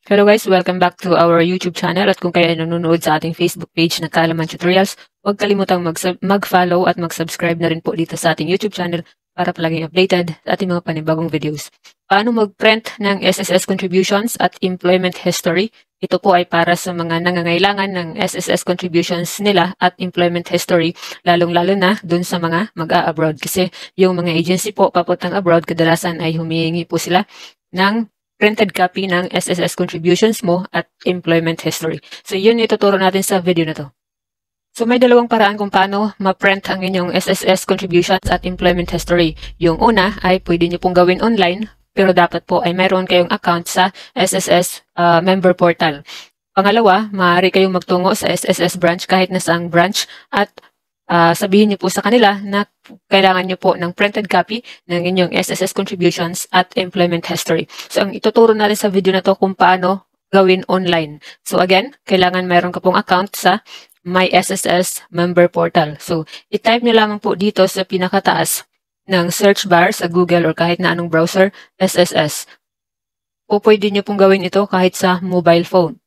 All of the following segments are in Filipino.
Hello guys, welcome back to our YouTube channel at kung kayo ay nanonood sa ating Facebook page na Kaalaman Tutorials, huwag kalimutang mag-follow at mag-subscribe na rin po dito sa ating YouTube channel para palaging updated sa ating mga panibagong videos. Paano mag-print ng SSS contributions at employment history? Ito po ay para sa mga nangangailangan ng SSS contributions nila at employment history, lalong-lalo na dun sa mga mag-a-abroad. Kasi yung mga agency po papuntang abroad, kadalasan ay humihingi po sila ng printed copy ng SSS contributions mo at employment history. So yun ituturo natin sa video na to. So may dalawang paraan kung paano ma-print ang inyong SSS contributions at employment history. Yung una ay pwede nyo pong gawin online, pero dapat po ay mayroon kayong account sa SSS member portal. Pangalawa, maaari kayong magtungo sa SSS branch kahit na saang branch at sabihin niyo po sa kanila na kailangan niyo po ng printed copy ng inyong SSS contributions at employment history. So, ang ituturo natin sa video na to kung paano gawin online. So, again, kailangan mayroon ka pong account sa My SSS member portal. So, i-type niyo lamang po dito sa pinakataas ng search bar sa Google or kahit na anong browser, SSS. O pwede niyo pong gawin ito kahit sa mobile phone.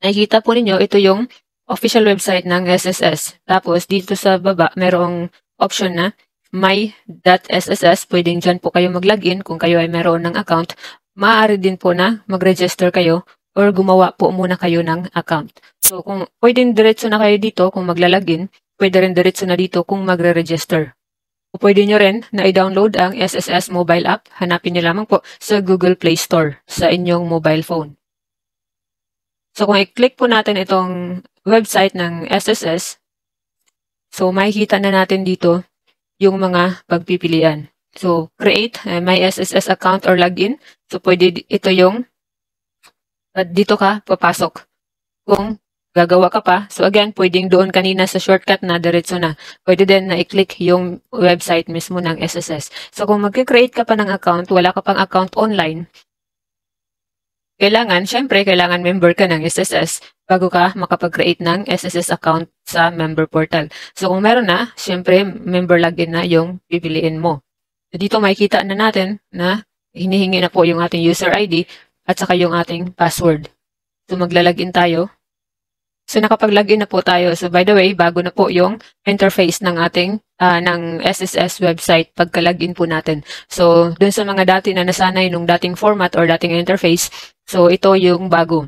Nakikita po ninyo, ito yung official website ng SSS. Tapos, dito sa baba, merong option na my.sss. Pwedeng dyan po kayo mag-login kung kayo ay meron ng account. Maaari din po na mag-register kayo or gumawa po muna kayo ng account. So, kung pwedeng diretso na kayo dito kung maglalagin, pwede rin diretso na dito kung magre-register. O pwede nyo rin na i-download ang SSS mobile app. Hanapin nyo lamang po sa Google Play Store sa inyong mobile phone. So, kung i-click po natin itong website ng SSS, so makikita na natin dito yung mga pagpipilian. So, create my SSS account or login. So, pwede ito yung dito ka papasok. Kung gagawa ka pa, so again, pwedeng doon kanina sa shortcut na diretso na. Pwede din na i-click yung website mismo ng SSS. So, kung mag-create ka pa ng account, wala ka pang account online, syempre, kailangan member ka ng SSS bago ka makapag-create ng SSS account sa member portal. So, kung meron na, syempre, member login na yung pipiliin mo. So, dito makikita na natin na hinihingi na po yung ating user ID at saka yung ating password. So, maglalagin tayo. So, nakapag-login na po tayo. So, by the way, bago na po yung interface ng ating ng SSS website pagka-login po natin. So, dun sa mga dati na nasanay nung dating format or dating interface, so ito yung bago.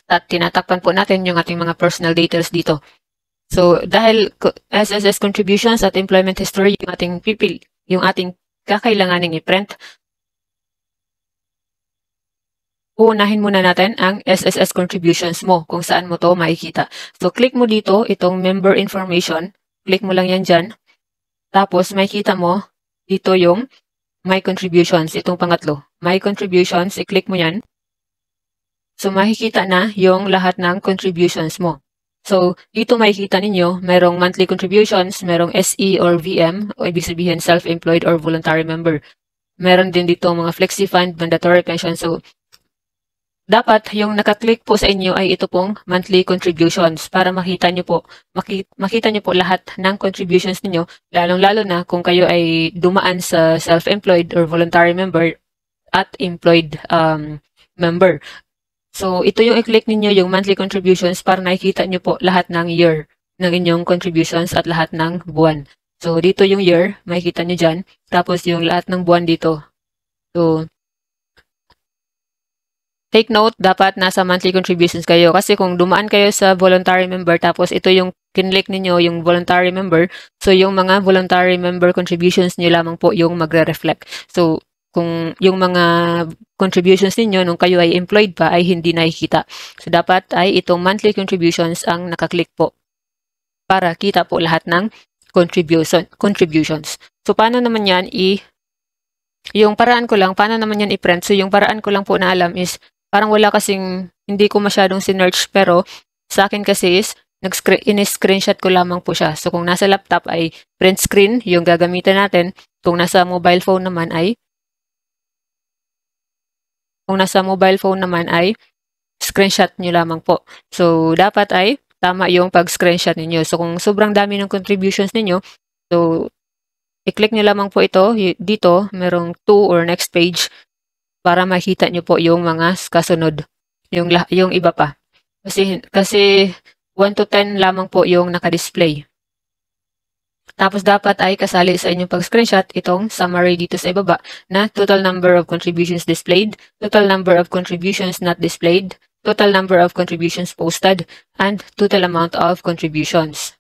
At tinatakpan po natin yung ating mga personal details dito. So, dahil SSS contributions at employment history yung ating kakailanganing i-print, uunahin muna natin ang SSS contributions mo kung saan mo to makikita. So, click mo dito, itong member information. Click mo lang yan dyan. Tapos, makikita mo dito yung my contributions. Itong pangatlo. My contributions, i-click mo yan. So, makikita na yung lahat ng contributions mo. So, dito makikita ninyo, merong monthly contributions, merong SE or VM, o ibig sabihin self-employed or voluntary member. Meron din dito mga flexi fund, mandatory pension. So, dapat yung nakaklik po sa inyo ay ito pong monthly contributions para makita nyo po lahat ng contributions niyo, lalong-lalo na kung kayo ay dumaan sa self-employed or voluntary member at employed member. So, ito yung i-click ninyo yung monthly contributions para nakikita nyo po lahat ng year ng inyong contributions at lahat ng buwan. So, dito yung year, makikita nyo dyan. Tapos yung lahat ng buwan dito. So, take note, dapat nasa monthly contributions kayo. Kasi kung dumaan kayo sa voluntary member, tapos ito yung kinlik ninyo, yung voluntary member, so yung mga voluntary member contributions nyo lamang po yung magre-reflect. So, kung yung mga contributions ninyo nung kayo ay employed pa ay hindi nakikita. So, dapat ay itong monthly contributions ang nakaklik po para kita po lahat ng contributions. So, paano naman yan yung paraan ko lang, paano naman yan i-print? So, yung paraan ko lang po na alam is parang wala kasing, hindi ko masyadong sinerch, pero sa akin kasi is, in-screenshot ko lamang po siya. So, kung nasa laptop ay print screen, yung gagamitin natin. Kung nasa mobile phone naman ay screenshot nyo lamang po. So, dapat ay tama yung pag-screenshot ninyo. So, kung sobrang dami ng contributions ninyo, so, i-click nyo lamang po ito. Dito, merong to or next page para makita nyo po yung mga kasunod. yung iba pa. Kasi 1 to 10 lamang po yung naka-display. Tapos dapat ay kasali sa inyong pag-screenshot itong summary dito sa ibaba na total number of contributions displayed, total number of contributions not displayed, total number of contributions posted, and total amount of contributions.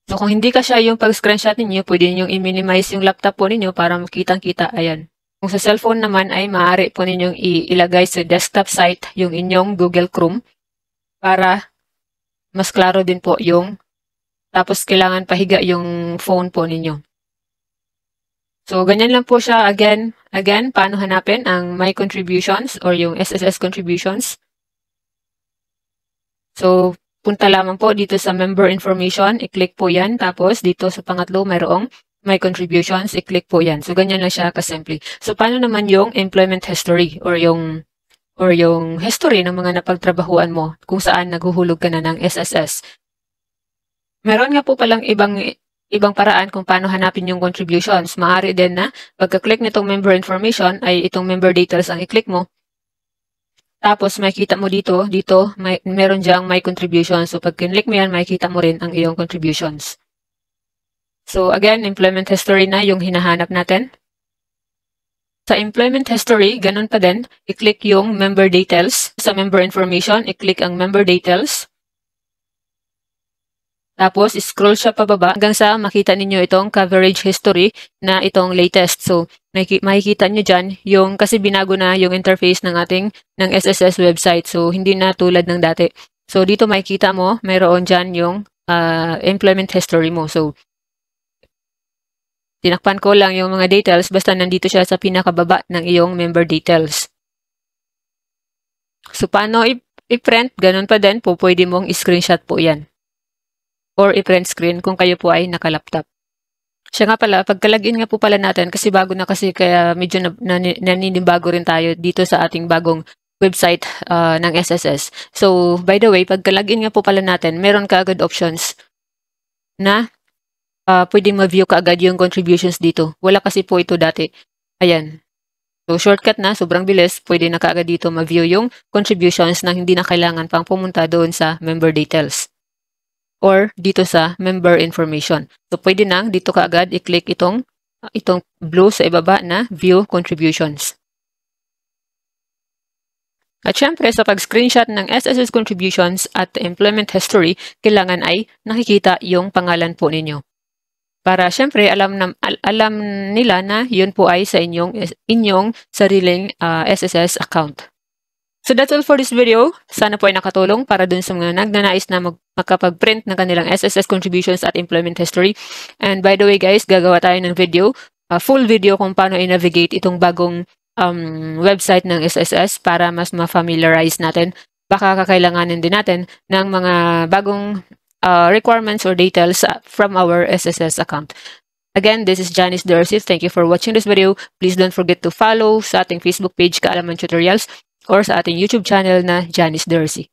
So kung hindi kasya yung pag-screenshot ninyo, pwede ninyong i-minimize yung laptop po ninyo para makitang-kita. Ayan. Kung sa cellphone naman ay maaari po ninyong ilagay sa desktop site yung inyong Google Chrome para mas klaro din po yung tapos kailangan pahiga yung phone po ninyo. So ganyan lang po siya. Again, paano hanapin ang My Contributions or yung SSS Contributions. So punta lamang po dito sa Member Information, i-click po yan. Tapos dito sa pangatlo mayroong My Contributions, i-click po yan. So ganyan lang siya kasimple. So paano naman yung Employment History or yung history ng mga napagtrabahuan mo kung saan naghuhulog ka na ng SSS. Meron nga po palang ibang paraan kung paano hanapin yung contributions. Maaari din na pagka-click nitong member information ay itong member details ang i-click mo. Tapos makikita mo dito meron diyang my contributions. So pag click mo yan, makikita mo rin ang iyong contributions. So again, employment history na yung hinahanap natin. Sa employment history, ganun pa din, i-click yung member details. Sa member information, i-click ang member details. Tapos, scroll siya pababa hanggang sa makita ninyo itong coverage history na itong latest. So, makikita nyo dyan yung, kasi binago na yung interface ng SSS website. So, hindi na tulad ng dati. So, dito makikita mo, mayroon dyan yung employment history mo. So, tinakpan ko lang yung mga details basta nandito siya sa pinakababa ng iyong member details. So, paano i-print? Ganun pa din po, pwede mong i-screenshot po yan. Or i-print screen kung kayo po ay naka-laptop. Siya nga pala, pagka-login nga po pala natin, kasi bago na kasi kaya medyo naninibago rin tayo dito sa ating bagong website ng SSS. So, by the way, pagka-login nga po pala natin, meron ka agad options na pwedeng ma-view ka agad yung contributions dito. Wala kasi po ito dati. Ayan. So, shortcut na, sobrang bilis, pwede na kaagad dito ma-view yung contributions na hindi na kailangan pang pumunta doon sa member details or dito sa member information. So, pwede nang dito kaagad i-click itong blue sa ibaba na view contributions. At syempre, sa pag-screenshot ng SSS contributions at employment history, kailangan ay nakikita yung pangalan po ninyo. Para syempre, alam nila na yun po ay sa inyong sariling SSS account. So that's all for this video. Sana po ay nakatulong para dun sa mga nagnanais na makapag-print ng kanilang SSS contributions at employment history. And by the way guys, gagawa tayo ng video, full video kung paano i-navigate itong bagong website ng SSS para mas ma-familiarize natin. Baka kakailanganin din natin ng mga bagong requirements or details from our SSS account. Again, this is Janice Darcy. Thank you for watching this video. Please don't forget to follow sa ating Facebook page Kaalaman Tutorials or sa ating YouTube channel na Janice Darcy.